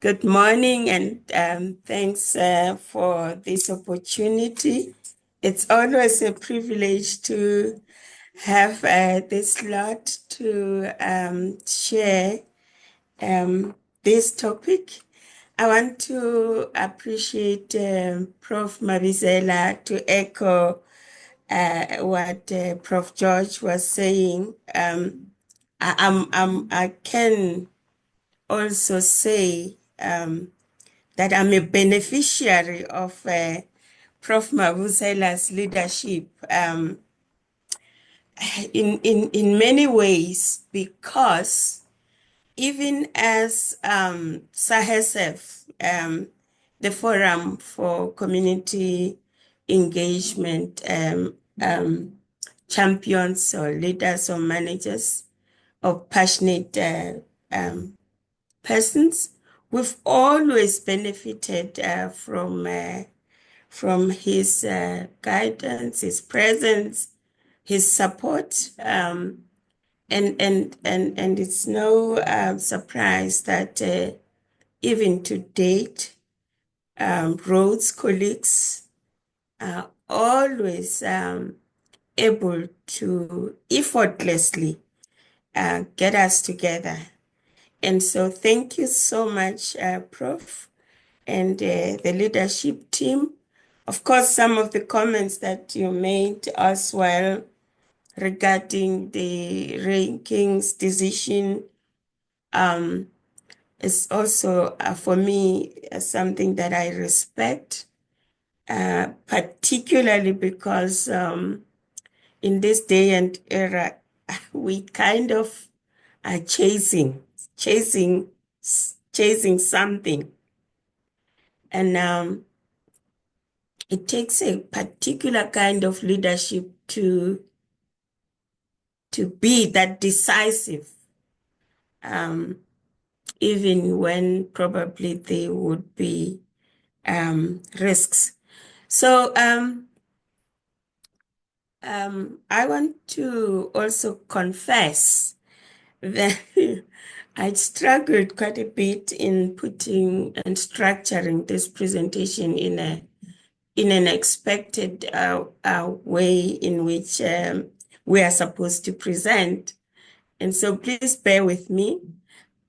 Good morning, and thanks for this opportunity. It's always a privilege to have this slot to share this topic. I want to appreciate Prof. Mabizela to echo what Prof. George was saying. I can also say that I'm a beneficiary of Prof. Mabuzela's leadership in many ways, because even as SAHESF, the Forum for Community Engagement champions or leaders or managers of passionate persons, we've always benefited from his guidance, his presence, his support, and it's no surprise that even to date, Rhodes colleagues are always able to effortlessly get us together. And so thank you so much, Prof. and the leadership team. Of course, some of the comments that you made as well regarding the rankings decision is also, for me, something that I respect, particularly because in this day and era, we kind of are chasing something. And it takes a particular kind of leadership to be that decisive, even when probably there would be risks. So I want to also confess that I struggled quite a bit in putting and structuring this presentation in an expected way in which we are supposed to present. And so please bear with me.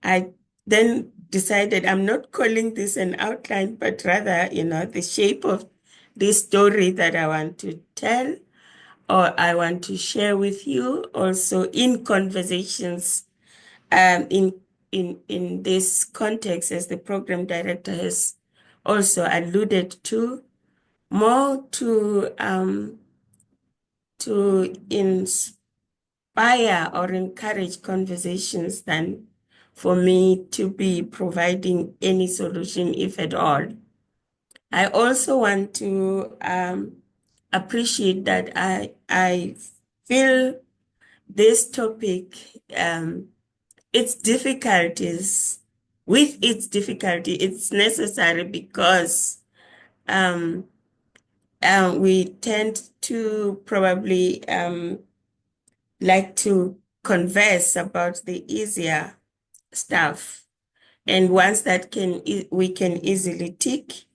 I then decided I'm not calling this an outline, but rather, the shape of this story that I want to tell or I want to share with you also in conversations in this context, as the program director has also alluded to, more to inspire or encourage conversations than for me to be providing any solution, if at all. I also want to appreciate that I feel this topic, its difficulties, with its difficulty, it's necessary because we tend to probably like to converse about the easier stuff, and once that we can easily tick.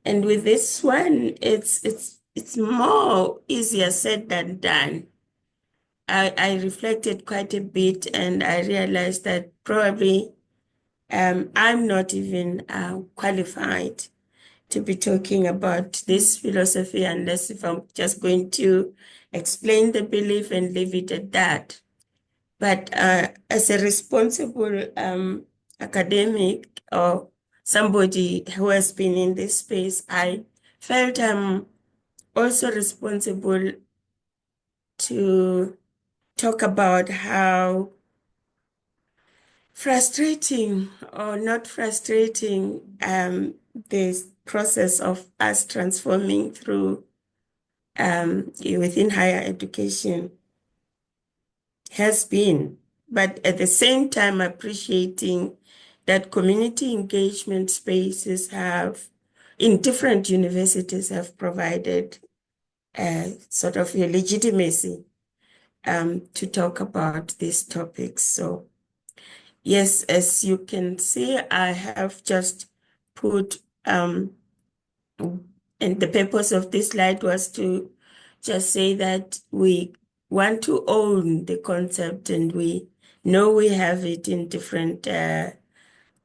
And with this one, it's more easier said than done. I reflected quite a bit, and I realized that probably I'm not even qualified to be talking about this philosophy unless if I'm just going to explain the belief and leave it at that. But as a responsible academic or somebody who has been in this space, I felt I'm also responsible to talk about how frustrating or not frustrating this process of us transforming through within higher education has been, but at the same time appreciating that community engagement spaces in different universities have provided sort of a legitimacy to talk about these topics. So Yes, as you can see, I have just put, and the purpose of this slide was to just say that we want to own the concept, and we know we have it in different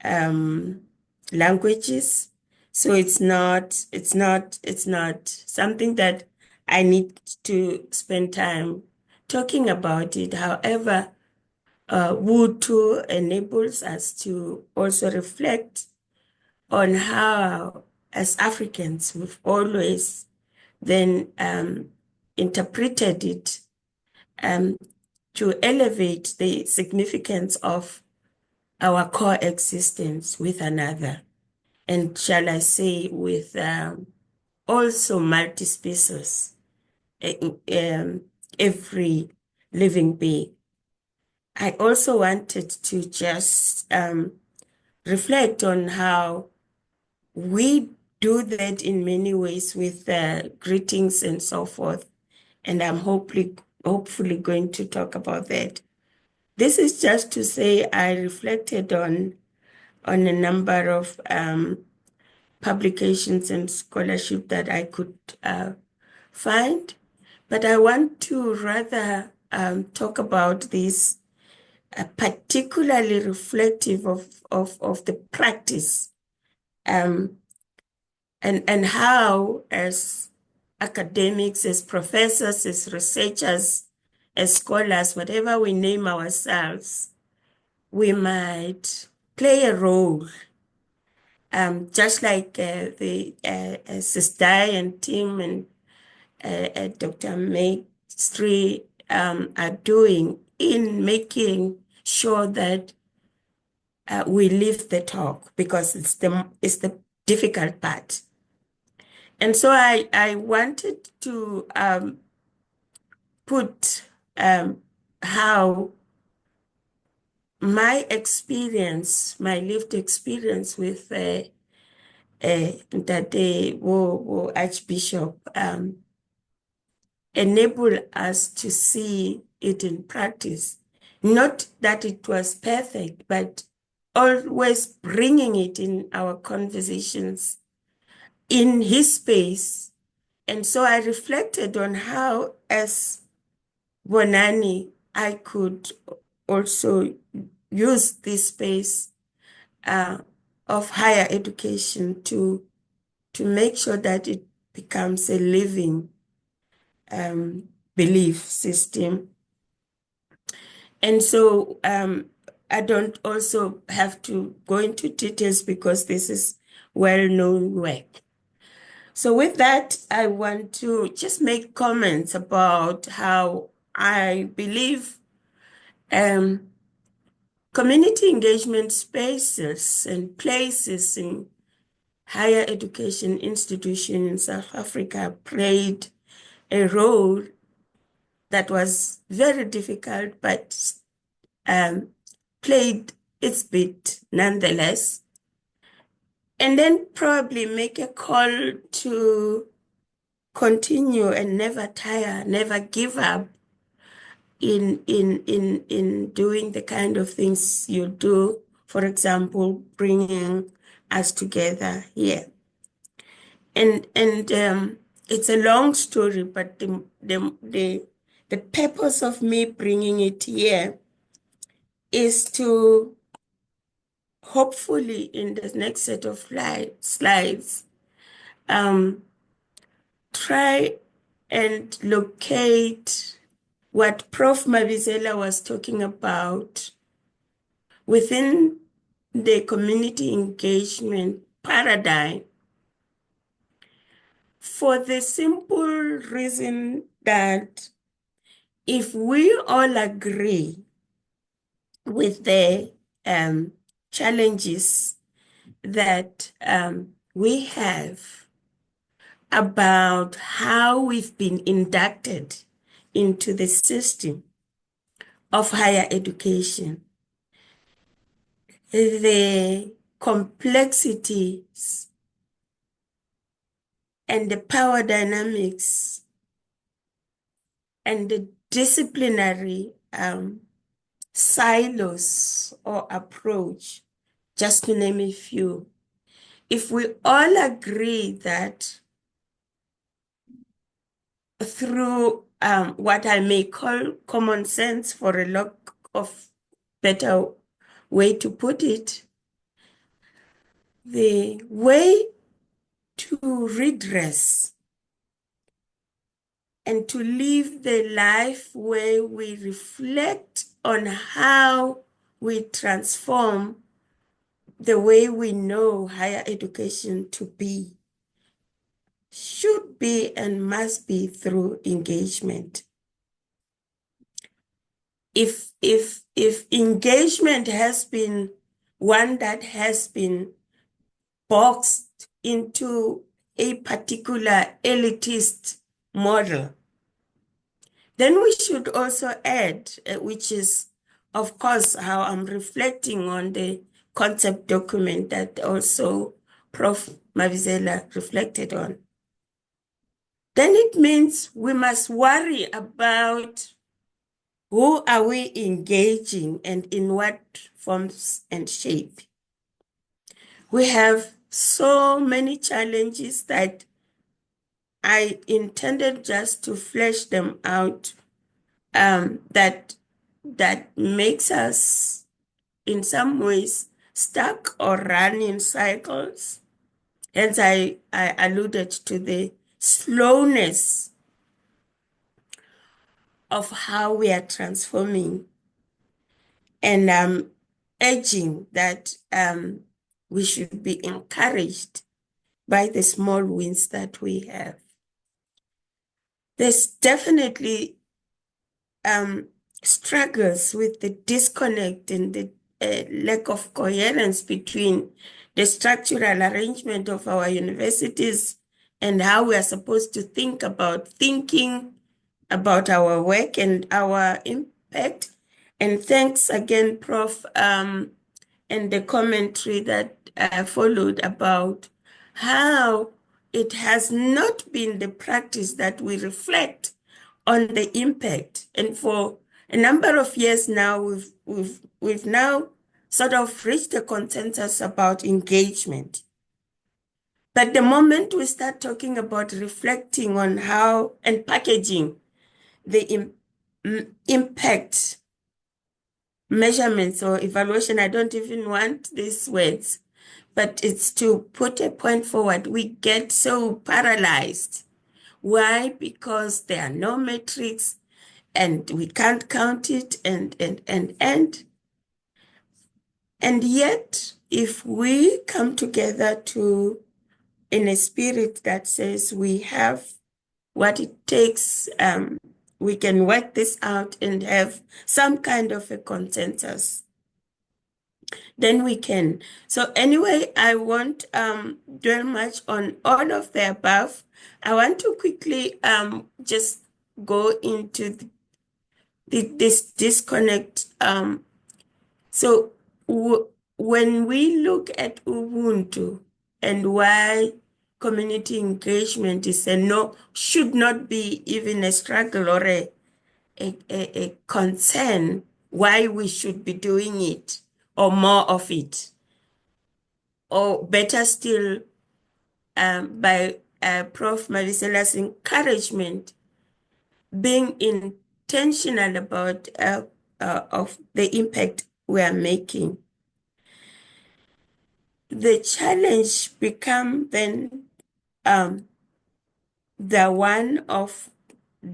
um, languages. So it's not something that I need to spend time talking about it. However, Ubuntu enables us to also reflect on how, as Africans, we've always then interpreted it um, to elevate the significance of our coexistence with another. And shall I say, with also multi-species, every living being. I also wanted to just reflect on how we do that in many ways with greetings and so forth. And I'm hopefully going to talk about that. This is just to say I reflected on a number of publications and scholarship that I could find, but I want to rather talk about this particularly reflective of the practice, um, and how, as academics, as professors, as researchers, as scholars, whatever we name ourselves, we might play a role, just like the Sister and team and Dr. Meg Stree are doing in making sure that we live the talk, because it's the difficult part. And so I wanted to put how my experience, my lived experience with the Archbishop enable us to see it in practice. Not that it was perfect, but always bringing it in our conversations in his space. And so I reflected on how, as Vhonani, I could also use this space of higher education to make sure that it becomes a living belief system. And so I don't also have to go into details because this is well-known work. So with that, I want to just make comments about how I believe community engagement spaces and places in higher education institutions in South Africa played a role that was very difficult, but played its bit nonetheless. And then probably make a call to continue and never tire, never give up in doing the kind of things you do. For example, bringing us together here. And it's a long story, but the purpose of me bringing it here is to hopefully in the next set of slides try and locate what Prof. Mabizela was talking about within the community engagement paradigm, for the simple reason that if we all agree with the challenges that we have about how we've been inducted into the system of higher education, the complexities and the power dynamics and the disciplinary silos or approach, just to name a few. If we all agree that through what I may call common sense, for a lack of better way to put it, the way to redress and to live the life where we reflect on how we transform the way we know higher education to be, should be and must be through engagement. If engagement has been one that has been boxed into a particular elitist model, then we should also add, which is, of course, how I'm reflecting on the concept document that also Prof. Mavizela reflected on. Then it means we must worry about who are we engaging and in what forms and shape. We have so many challenges that I intended just to flesh them out, that makes us in some ways stuck or run in cycles. Hence, I alluded to the slowness of how we are transforming, and urging that we should be encouraged by the small wins that we have. There's definitely struggles with the disconnect and the lack of coherence between the structural arrangement of our universities and how we are supposed to think about thinking about our work and our impact. And thanks again, Prof, and the commentary that followed about how it has not been the practice that we reflect on the impact. And for a number of years now, we've now sort of reached a consensus about engagement. But the moment we start talking about reflecting on how and packaging the impact measurements or evaluation, I don't even want these words, but it's to put a point forward. We get so paralyzed. Why? Because there are no metrics and we can't count it and yet, if we come together to in a spirit that says we have what it takes, we can work this out and have some kind of a consensus, then we can. So anyway, I won't dwell much on all of the above. I want to quickly just go into this disconnect. So when we look at Ubuntu and why community engagement is should not be even a struggle or a concern, why we should be doing it or more of it, or better still, by Prof. Marisela's encouragement, being intentional about of the impact we are making. The challenge become then the one of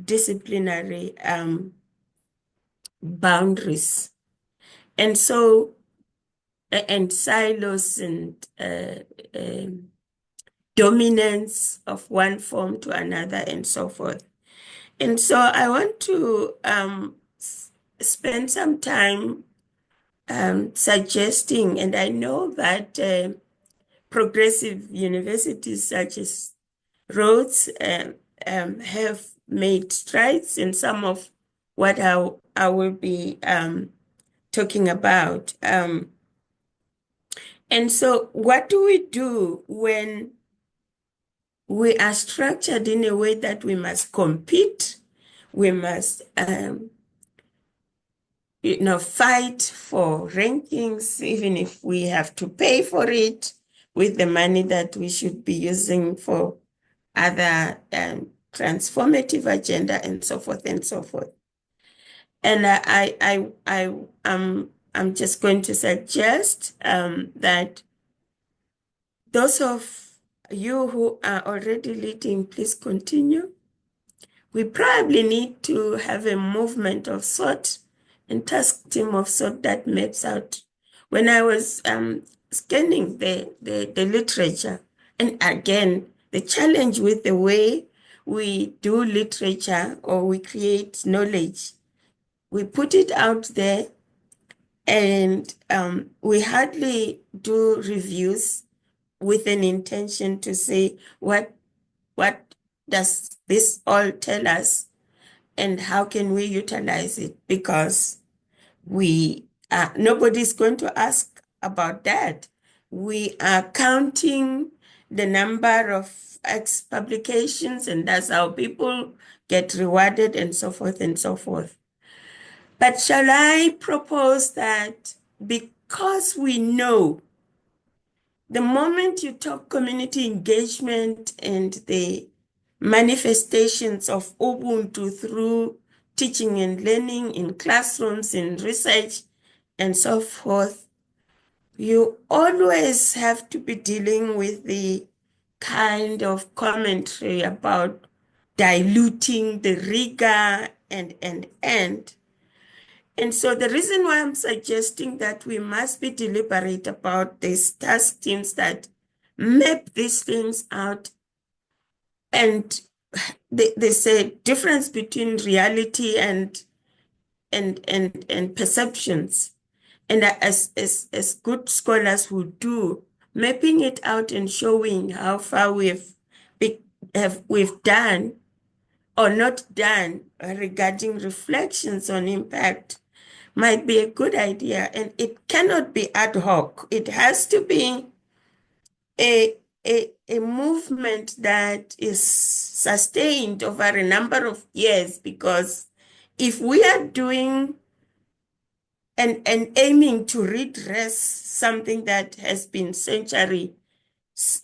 disciplinary boundaries. And so, and silos and dominance of one form to another and so forth. And so I want to spend some time suggesting, and I know that progressive universities such as Rhodes have made strides in some of what I will be talking about. And so what do we do when we are structured in a way that we must compete, we must fight for rankings, even if we have to pay for it with the money that we should be using for other transformative agenda and so forth and so forth. And I'm just going to suggest that those of you who are already leading, please continue. We probably need to have a movement of sort and task team of sort that maps out. When I was scanning the literature, and again, the challenge with the way we do literature or we create knowledge, we put it out there and we hardly do reviews with an intention to say what does this all tell us and how can we utilize it, because nobody's going to ask about that. We are counting the number of X publications, and that's how people get rewarded and so forth and so forth. But shall I propose that because we know the moment you talk community engagement and the manifestations of Ubuntu through teaching and learning in classrooms, in research, and so forth, you always have to be dealing with the kind of commentary about diluting the rigor and so the reason why I'm suggesting that we must be deliberate about these task teams that map these things out, and there's a difference between reality and perceptions. And as good scholars who do, mapping it out and showing how far we've done or not done regarding reflections on impact might be a good idea, and it cannot be ad hoc. It has to be a movement that is sustained over a number of years, because if we are doing and aiming to redress something that has been centuries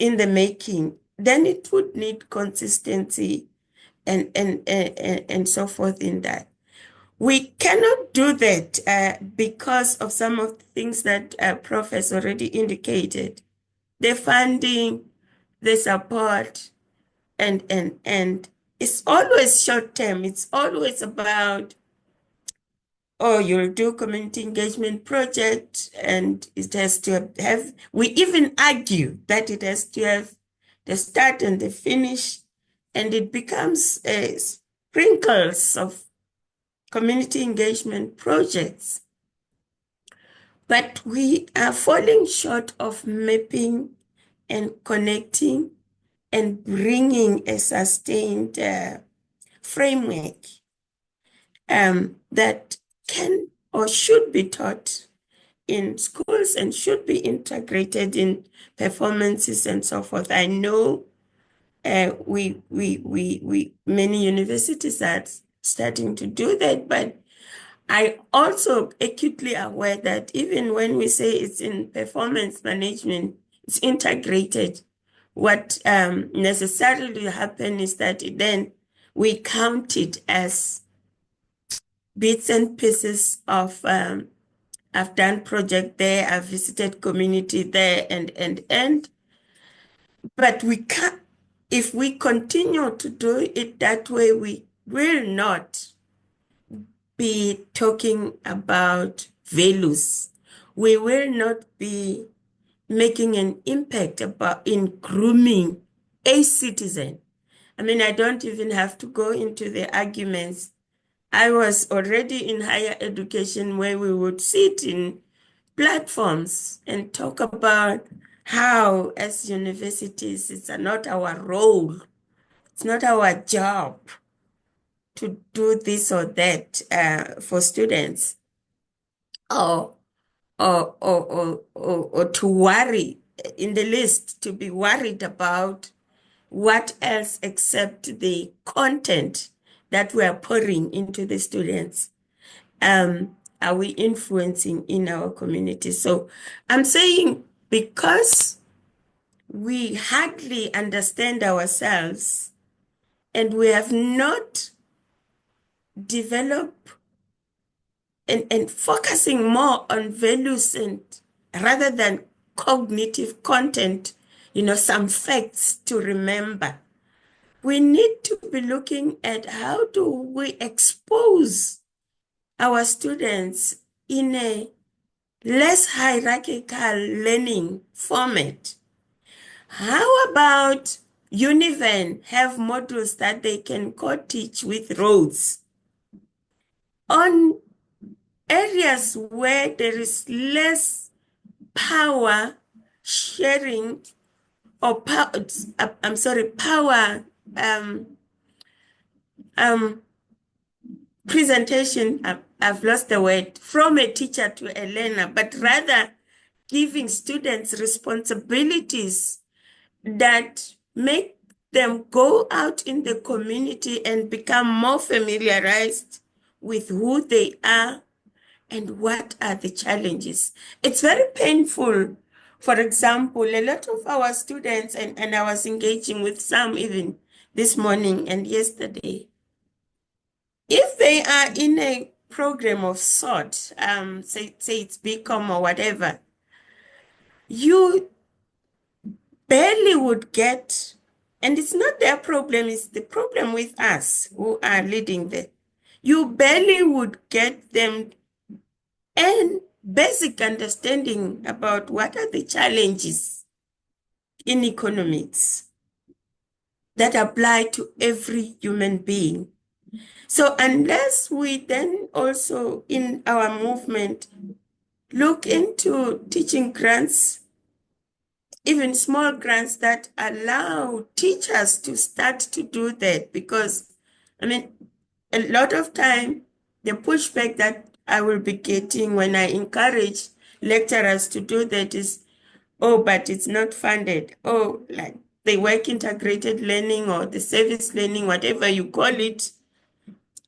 in the making, then it would need consistency and so forth in that. We cannot do that because of some of the things that Prof has already indicated. The funding, the support, and it's always short term. It's always about, oh, you'll do community engagement project and it has to have, we even argue that it has to have the start and the finish, and it becomes sprinkles of community engagement projects. But we are falling short of mapping and connecting and bringing a sustained framework that can or should be taught in schools and should be integrated in performances and so forth. I know many universities are starting to do that, but I also acutely aware that even when we say it's in performance management, it's integrated. What necessarily happen is that then we count it as bits and pieces of I've done project there, I've visited community there, and but we can't, if we continue to do it that way, we will not be talking about values. We will not be making an impact in grooming a citizen. I mean, I don't even have to go into the arguments. I was already in higher education where we would sit in platforms and talk about how, as universities, it's not our role, it's not our job to do this or that for students, or or to worry in the list, to be worried about what else except the content that we are pouring into the students. are we influencing in our community? So I'm saying because we hardly understand ourselves and we have not developed and focusing more on values and rather than cognitive content, some facts to remember. We need to be looking at how do we expose our students in a less hierarchical learning format. How about Univen have modules that they can co-teach with roads on areas where there is less power sharing or power, power um, presentation, I've lost the word, from a teacher to a learner, but rather giving students responsibilities that make them go out in the community and become more familiarized with who they are and what are the challenges. It's very painful. For example, a lot of our students, and I was engaging with some even this morning and yesterday, if they are in a program of sort, say it's BCom or whatever, you barely would get, and it's not their problem, it's the problem with us who are leading them. You barely would get them and basic understanding about what are the challenges in economics that apply to every human being. So unless we then also in our movement look into teaching grants, even small grants that allow teachers to start to do that, because I mean, a lot of time, the pushback that I will be getting when I encourage lecturers to do that is, oh, but it's not funded. Oh, like the work integrated learning or the service learning, whatever you call it,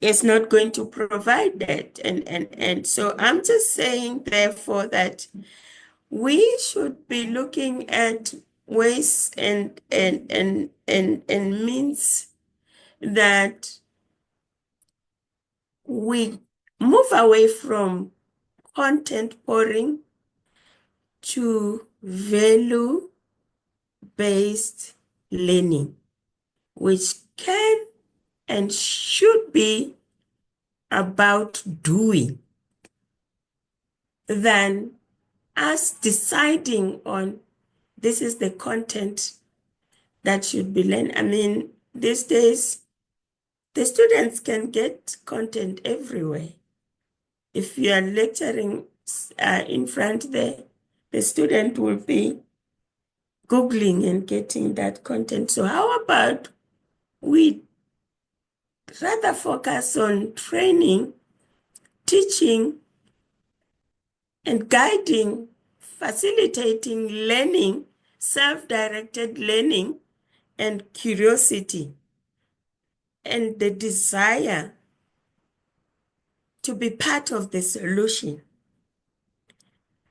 is not going to provide that. And so I'm just saying, therefore, that we should be looking at ways and means that we move away from content pouring to value-based learning, which can and should be about doing than us deciding on this is the content that should be learned. I mean, these days, the students can get content everywhere. If you are lecturing in front there, the student will be Googling and getting that content. So how about we rather focus on training, teaching, and guiding, facilitating learning, self-directed learning, and curiosity, and the desire to be part of the solution.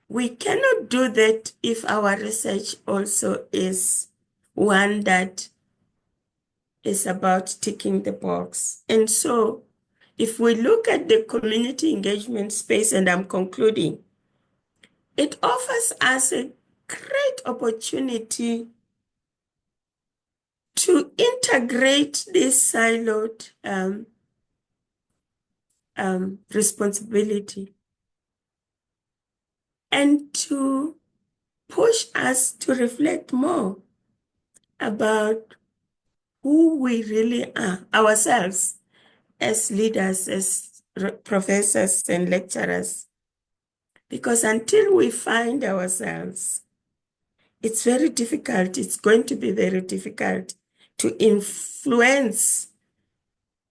We cannot do that if our research also is one that is about ticking the box. And so if we look at the community engagement space, and I'm concluding, it offers us a great opportunity to integrate this siloed responsibility and to push us to reflect more about who we really are, ourselves, as leaders, as professors and lecturers. Because until we find ourselves, it's very difficult, it's going to be very difficult to influence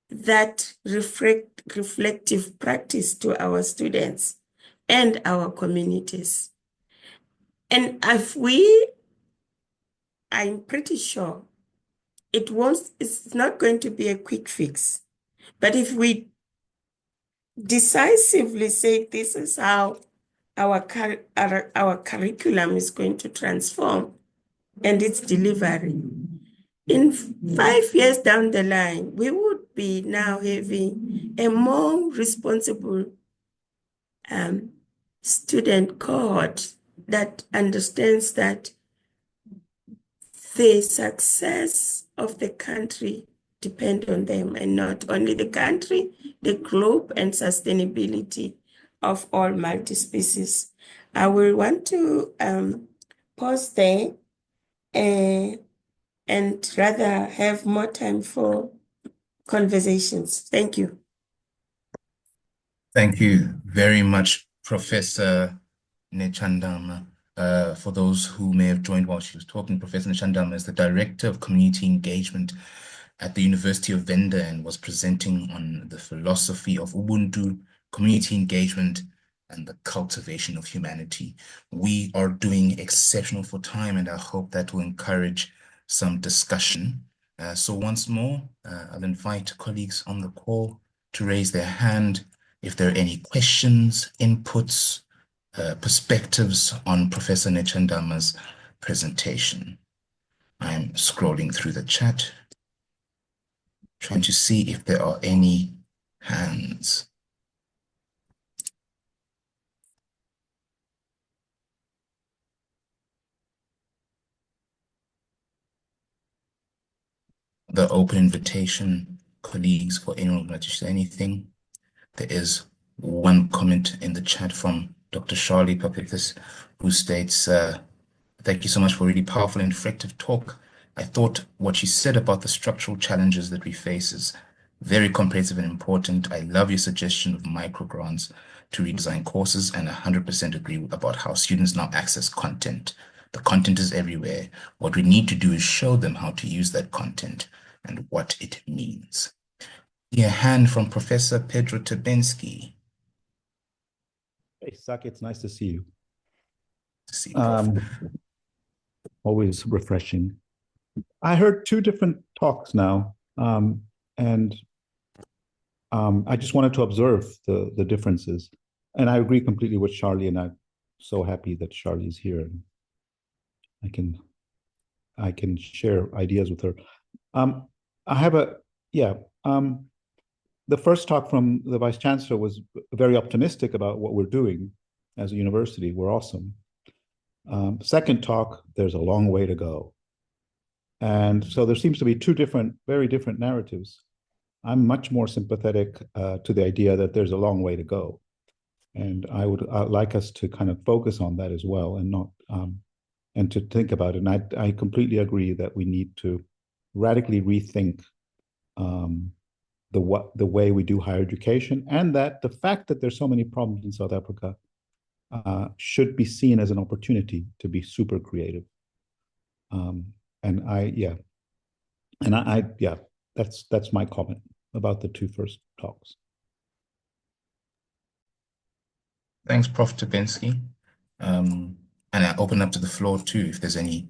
that reflective practice to our students and our communities. And if I'm pretty sure it's not going to be a quick fix. But if we decisively say this is how our curriculum is going to transform and its delivery. In 5 years down the line, we would be now having a more responsible student cohort that understands that the success of the country depend on them, and not only the country, the globe, and sustainability of all multi-species. I will want to pause there and rather have more time for conversations. Thank you. Thank you very much, Professor Netshandama. For those who may have joined while she was talking, Professor Netshandama is the Director of Community Engagement at the University of Venda and was presenting on the philosophy of Ubuntu, community engagement, and the cultivation of humanity. We are doing exceptional for time, and I hope that will encourage some discussion. So once more, I'll invite colleagues on the call to raise their hand if there are any questions, inputs, perspectives on Professor Netshandama's presentation. I'm scrolling through the chat, trying to see if there are any hands. The open invitation, colleagues, for anyone who would like to say anything. There is one comment in the chat from Dr. Charlie Papikis, who states, thank you so much for a really powerful and effective talk. I thought what she said about the structural challenges that we face is very comprehensive and important. I love your suggestion of micro grants to redesign courses, and 100% agree about how students now access content. The content is everywhere. What we need to do is show them how to use that content and what it means. A hand from Professor Pedro Tabensky. Hey, Saki, it's nice to see you. See, Prof. Always refreshing. I heard two different talks now, and I just wanted to observe the differences. And I agree completely with Charlie, and I'm so happy that Charlie's here. I can share ideas with her. The first talk from the Vice Chancellor was very optimistic about what we're doing as a university. We're awesome. Second talk, there's a long way to go. And so there seems to be two very different narratives. I'm much more sympathetic to the idea that there's a long way to go. And I would like us to kind of focus on that as well, and not and to think about it. And I completely agree that we need to radically rethink the way we do higher education, and that the fact that there's so many problems in South Africa should be seen as an opportunity to be super creative. That's my comment about the two first talks. Thanks, Prof. Tabensky. And I open up to the floor too, if there's any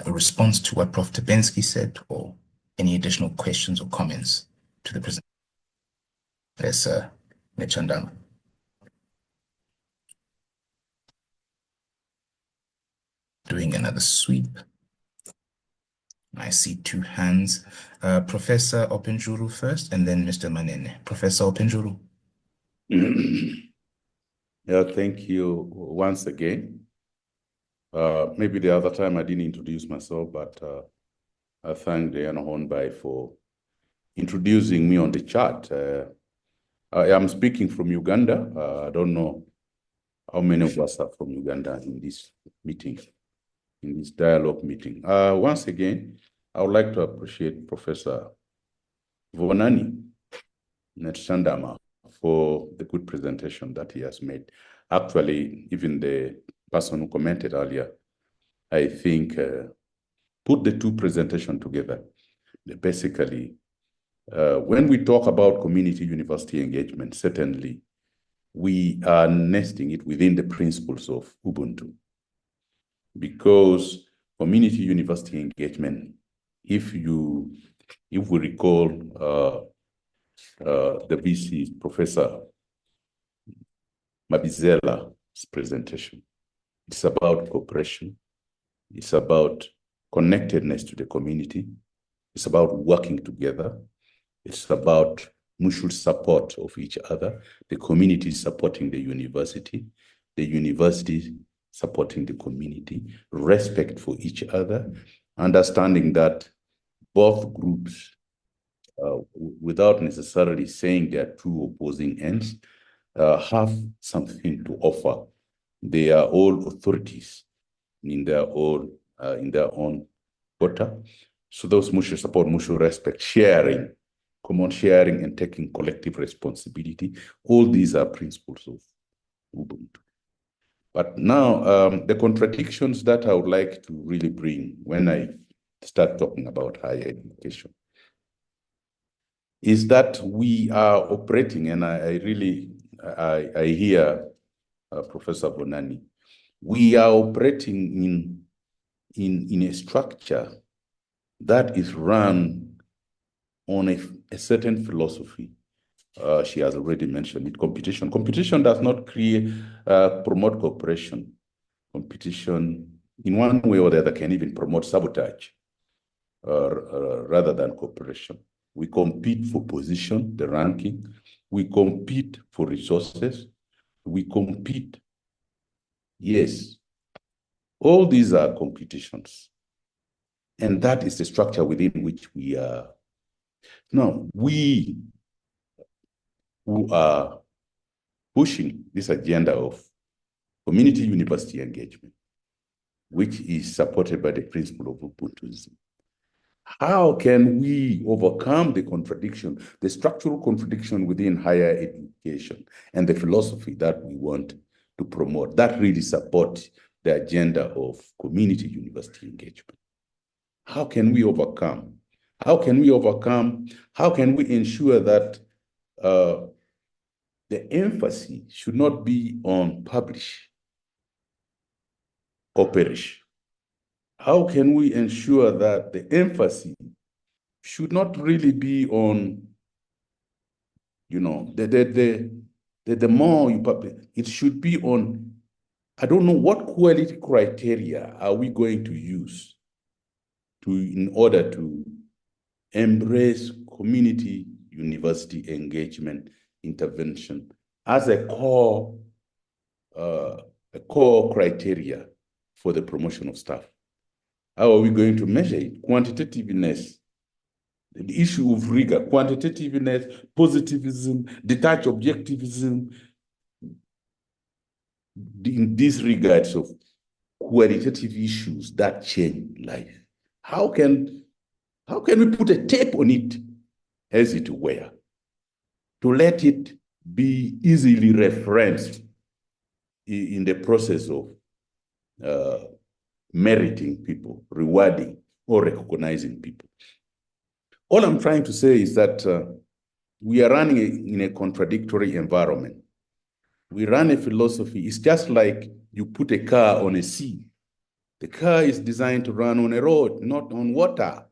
response to what Prof. Tabensky said, or any additional questions or comments to the presentation. Yes, Netshandama. Doing another sweep. I see two hands. Professor Openjuru first, and then Mr. Manene. Professor Openjuru. Yeah, thank you once again. Maybe the other time I didn't introduce myself, but I thank Diana Hornby for introducing me on the chat. I am speaking from Uganda. I don't know how many of us are from Uganda in this meeting, in this dialogue meeting. Once again, I would like to appreciate Professor Vhonani Netshandama for the good presentation that he has made. Actually, even the person who commented earlier, I think, put the two presentations together. Basically, when we talk about community university engagement, certainly we are nesting it within the principles of Ubuntu. Because community university engagement, if we recall the VC professor Mabizela's presentation. It's about cooperation. It's about connectedness to the community. It's about working together. It's about mutual support of each other. The community supporting the university supporting the community, respect for each other, understanding that both groups, without necessarily saying they are two opposing ends, have something to offer. They are all authorities in their own quota. So those mutual support, mutual respect, sharing, common sharing, and taking collective responsibility, all these are principles of Ubuntu. But now, the contradictions that I would like to really bring when I start talking about higher education is that we are operating, and I hear Professor Vhonani, we are operating in a structure that is run on a certain philosophy. She has already mentioned it, competition. Competition does not promote cooperation. Competition, in one way or the other, can even promote sabotage rather than cooperation. We compete for position, the ranking. We compete for resources. We compete. Yes. All these are competitions. And that is the structure within which we are. Now, we who are pushing this agenda of community university engagement, which is supported by the principle of Ubuntu, how can we overcome the contradiction, the structural contradiction within higher education and the philosophy that we want to promote that really support the agenda of community university engagement? How can we overcome? How can we overcome? How can we ensure that the emphasis should not be on publish or perish? How can we ensure that the emphasis should not really be on, you know, the more you publish, it should be on, I don't know, what quality criteria are we going to use in order to embrace community university engagement intervention as a core criteria for the promotion of staff? How are we going to measure it? Quantitativeness, the issue of rigor, quantitativeness, positivism, detached objectivism, in these regards of qualitative issues that change life. How can we put a tape on it, as it were, to let it be easily referenced in the process of meriting people, rewarding or recognizing people? All I'm trying to say is that we are running in a contradictory environment. We run a philosophy. It's just like you put a car on a sea. The car is designed to run on a road, not on water.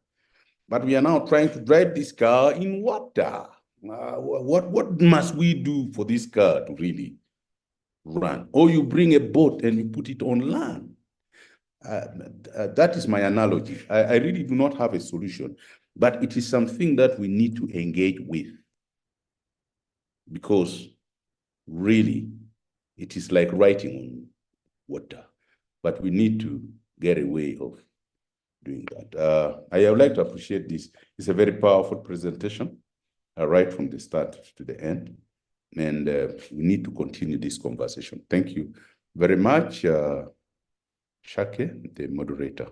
But we are now trying to drive this car in water. What must we do for this car to really run? Or you bring a boat and you put it on land. That is my analogy. I really do not have a solution, but it is something that we need to engage with, because really it is like writing on water, but we need to get a way of doing that. I would like to appreciate this. It's a very powerful presentation, right from the start to the end, and we need to continue this conversation. Thank you very much. Shake, the moderator.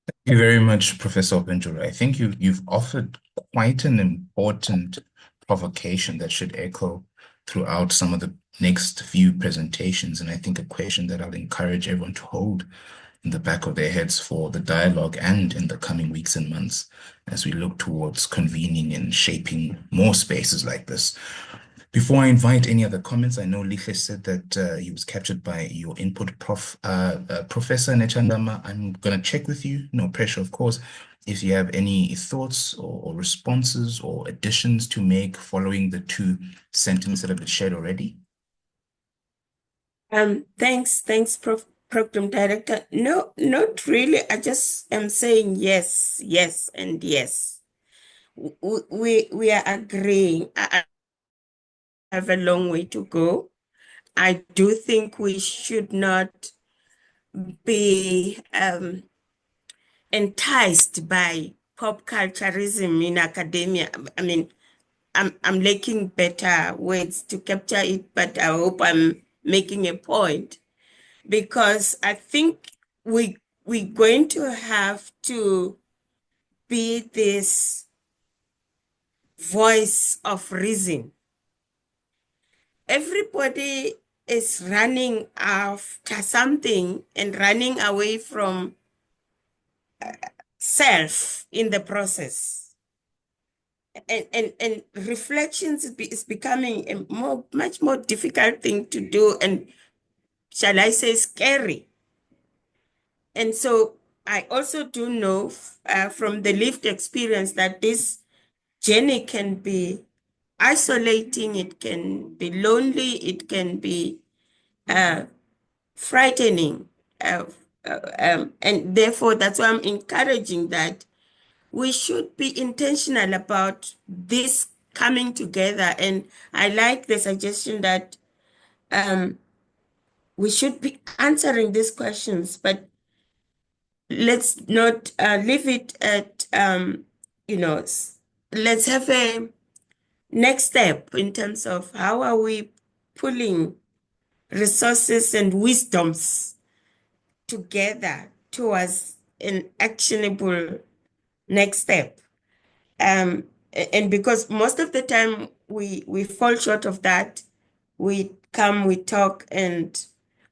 Thank you very much, Professor Benjura. I think you've offered quite an important provocation that should echo throughout some of the next few presentations, and I think a question that I'll encourage everyone to hold in the back of their heads for the dialogue and in the coming weeks and months as we look towards convening and shaping more spaces like this. Before I invite any other comments, I know Lihle said that he was captured by your input, Professor Netshandama. I'm going to check with you, no pressure, of course, if you have any thoughts or responses or additions to make following the two sentiments that have been shared already. Thanks, Program Director. No, not really. I just am saying yes, yes, and yes. We are agreeing. I have a long way to go. I do think we should not be enticed by pop culturism in academia. I mean, I'm lacking better words to capture it, but I hope I'm making a point, because I think we're going to have to be this voice of reason. Everybody is running after something and running away from self in the process. And reflections is becoming a much more difficult thing to do, and shall I say scary. And so I also do know from the lived experience that this journey can be isolating, it can be lonely, it can be frightening. And therefore, that's why I'm encouraging that we should be intentional about this coming together. And I like the suggestion that we should be answering these questions, but let's not leave it at, let's have a next step in terms of how are we pulling resources and wisdoms together towards an actionable next step. And because most of the time we fall short of that, we come, we talk, and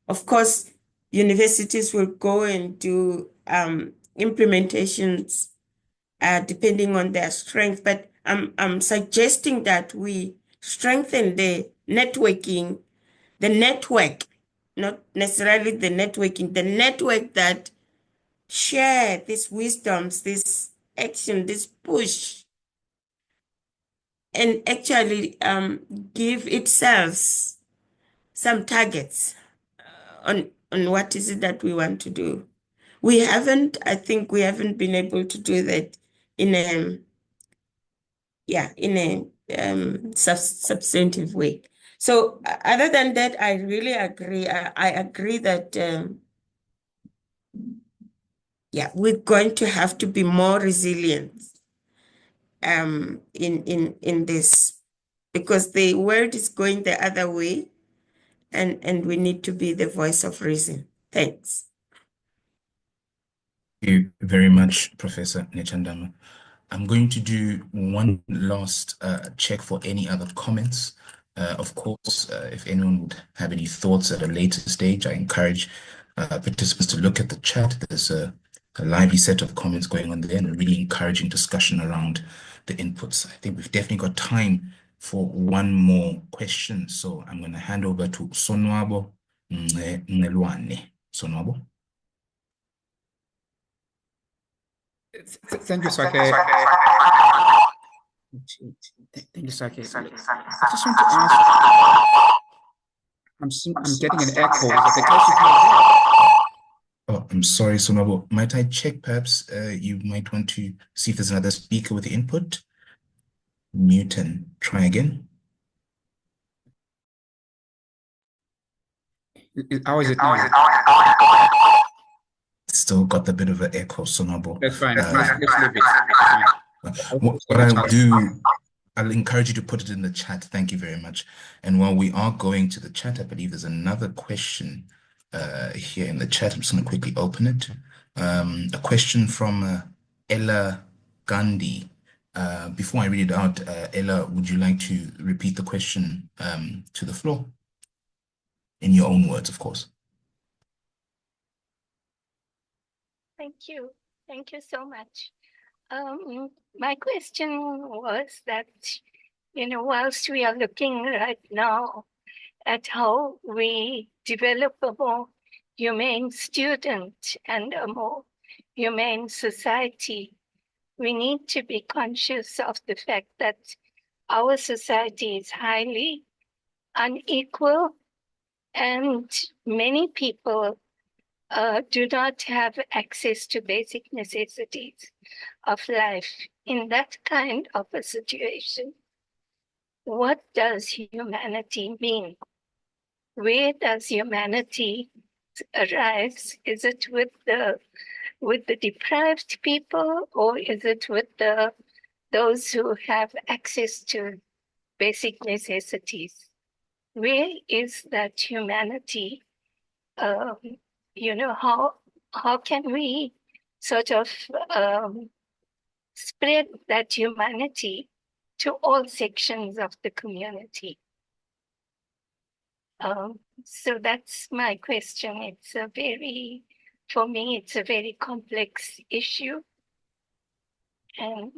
of course, universities will go and do implementations depending on their strength. But I'm suggesting that we strengthen the networking, the network, not necessarily the networking, the network that share these wisdoms, this action, this push, and actually give itself some targets on what is it that we want to do. I think we haven't been able to do that in a substantive way. So other than that, I really agree. I agree that we're going to have to be more resilient in this, because the world is going the other way, and we need to be the voice of reason. Thanks. Thank you very much, Professor Netshandama. I'm going to do one last check for any other comments. Of course, if anyone would have any thoughts at a later stage, I encourage participants to look at the chat. There's a lively set of comments going on there and a really encouraging discussion around the inputs. I think we've definitely got time for one more question. So I'm going to hand over to Sonwabo Ngelwane. Sonwabo. Thank you, Sake. Thank you, Sake. I just want to ask. I'm getting an echo. Oh, I'm sorry, Sonwabo. Might I check? Perhaps you might want to see if there's another speaker with the input. Mute and try again. How is it now? Still got a bit of an echo, Sonwabo. That's fine. Let's leave it. What I'll do, I'll encourage you to put it in the chat. Thank you very much. And while we are going to the chat, I believe there's another question here in the chat. I'm just going to quickly open it. A question from Ella Gandhi. Before I read it out, Ella, would you like to repeat the question to the floor? In your own words, of course. Thank you. Thank you so much. My question was that, whilst we are looking right now at how we develop a more humane student and a more humane society, we need to be conscious of the fact that our society is highly unequal and many people do not have access to basic necessities of life. In that kind of a situation, what does humanity mean? Where does humanity arise? Is it with the deprived people, or is it with those who have access to basic necessities? Where is that humanity? How can we sort of spread that humanity to all sections of the community? So that's my question. For me, it's a very complex issue. And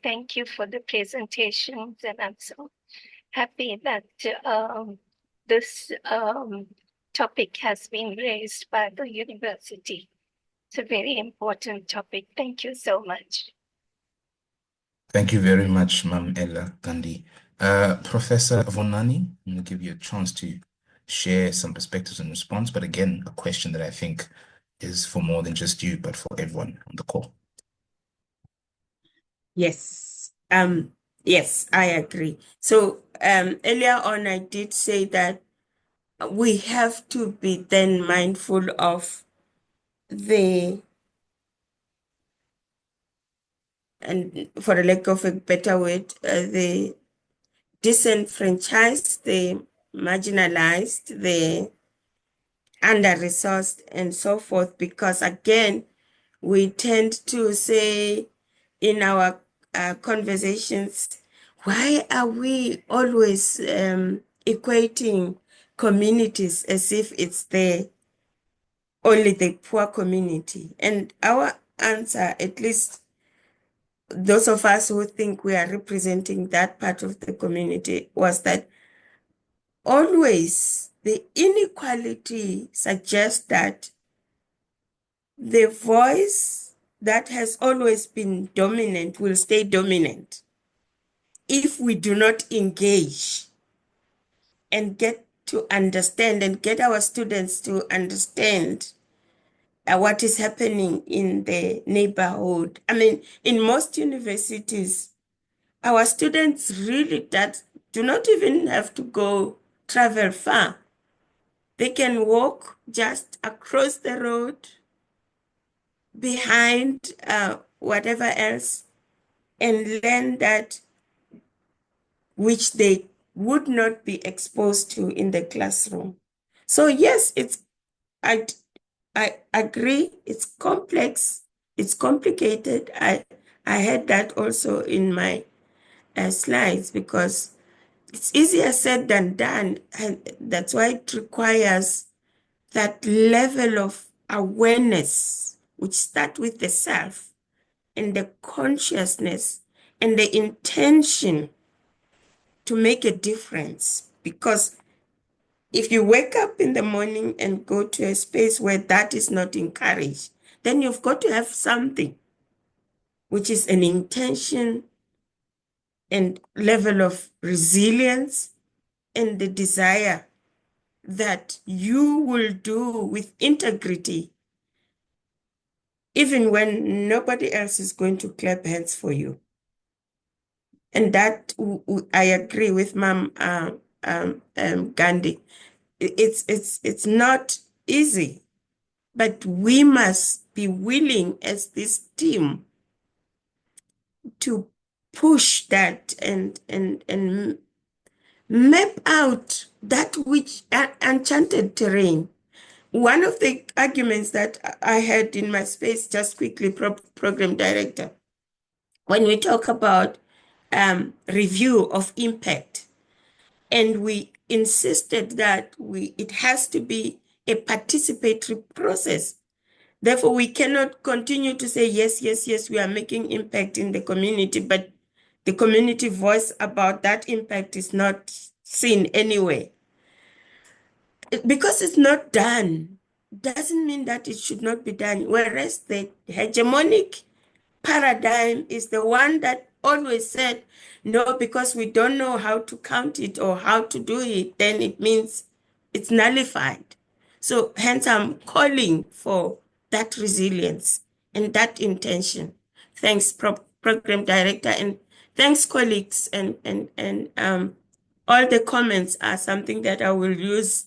thank you for the presentations. And I'm so happy that this topic has been raised by the university. It's a very important topic. Thank you so much. Thank you very much, Ma'am Ella Gandhi. Professor Vhonani, I'm going to give you a chance to share some perspectives in response, but again, a question that I think is for more than just you, but for everyone on the call. Yes. Yes, I agree. So earlier on, I did say that we have to be then mindful of and for a lack of a better word, the disenfranchised, the marginalized, the under-resourced, and so forth, because again, we tend to say in our conversations, why are we always equating communities as if it's only the poor community? And our answer, at least those of us who think we are representing that part of the community, was that always the inequality suggests that the voice that has always been dominant will stay dominant if we do not engage and get to understand and get our students to understand what is happening in the neighborhood. I mean, in most universities, our students really do not even have to go travel far. They can walk just across the road behind whatever else and learn that which they would not be exposed to in the classroom. So yes, I agree, it's complex, it's complicated. I had that also in my slides because it's easier said than done, and that's why it requires that level of awareness, which starts with the self and the consciousness and the intention to make a difference. Because if you wake up in the morning and go to a space where that is not encouraged, then you've got to have something, which is an intention and level of resilience and the desire that you will do with integrity, even when nobody else is going to clap hands for you. And that I agree with Ma'am Gandhi. It's not easy, but we must be willing as this team to push that and map out that which enchanted terrain. One of the arguments that I had in my space, just quickly, program director, when we talk about review of impact, and we insisted that it has to be a participatory process. Therefore, we cannot continue to say, yes, yes, yes, we are making impact in the community, but the community voice about that impact is not seen anywhere. Because it's not done, doesn't mean that it should not be done. Whereas the hegemonic paradigm is the one that always said, no, because we don't know how to count it or how to do it, then it means it's nullified. So hence I'm calling for that resilience and that intention. Thanks, Program Director, and thanks, colleagues, and all the comments are something that I will use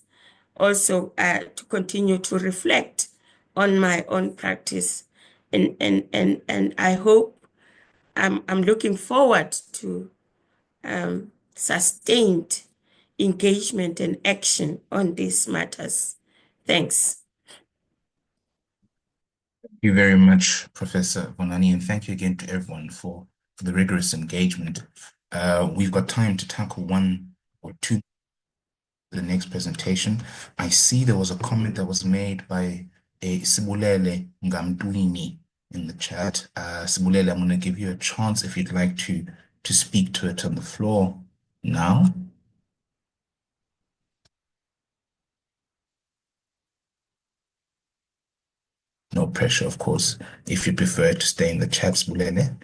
also to continue to reflect on my own practice. And I hope I'm looking forward to sustained engagement and action on these matters. Thanks. Thank you very much, Professor Vhonani, and thank you again to everyone for the rigorous engagement. We've got time to tackle one or two the next presentation. I see there was a comment that was made by a Sibulele Ngamdwini in the chat. Sibulele, I'm going to give you a chance if you'd like to speak to it on the floor now. No pressure, of course, if you prefer to stay in the chat, Sibulele.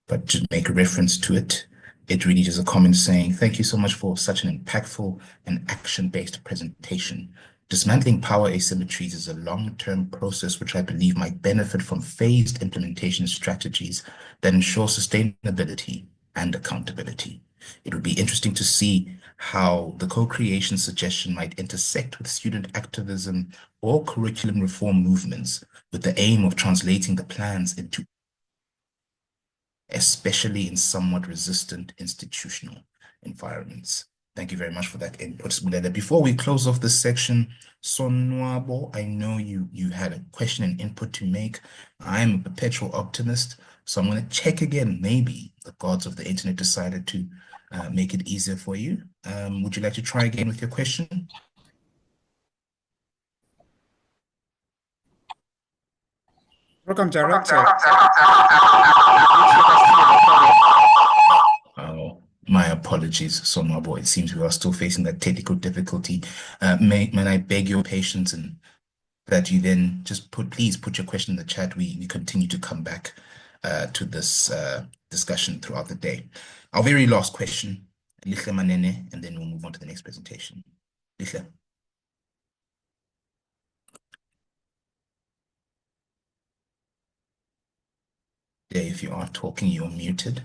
But to make a reference to it, it really is a comment saying, thank you so much for such an impactful and action-based presentation. Dismantling power asymmetries is a long-term process which I believe might benefit from phased implementation strategies that ensure sustainability and accountability. It would be interesting to see how the co-creation suggestion might intersect with student activism or curriculum reform movements with the aim of translating the plans into especially in somewhat resistant institutional environments. Thank you very much for that input. Before we close off this section, Sonwabo, I know you had a question and input to make. I'm a perpetual optimist, so I'm going to check again. Maybe the gods of the internet decided to make it easier for you. Would you like to try again with your question? Program Director. Oh, my apologies, Sonwabo. It seems we are still facing that technical difficulty. May I beg your patience and that you then just please put your question in the chat. We continue to come back to this discussion throughout the day. Our very last question, Lihle Manene, and then we'll move on to the next presentation. Lihle. If you are talking, you're muted.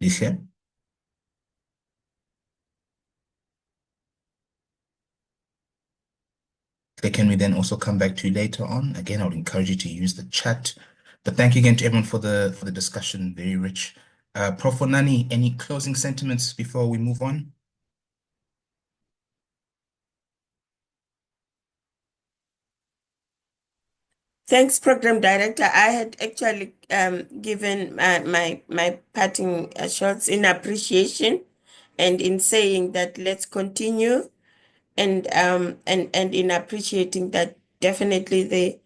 Lihle. Can we then also come back to you later on? Again, I would encourage you to use the chat. But thank you again to everyone for the discussion, very rich. Prof. Vhonani, any closing sentiments before we move on? Thanks, Program Director. I had actually given my parting shots in appreciation and in saying that let's continue and in appreciating that definitely the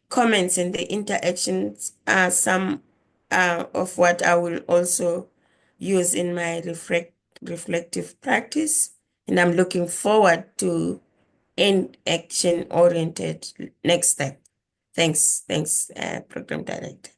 comments and the interactions are some of what I will also use in my reflective practice. And I'm looking forward to end action oriented next step. Thanks, Program Director.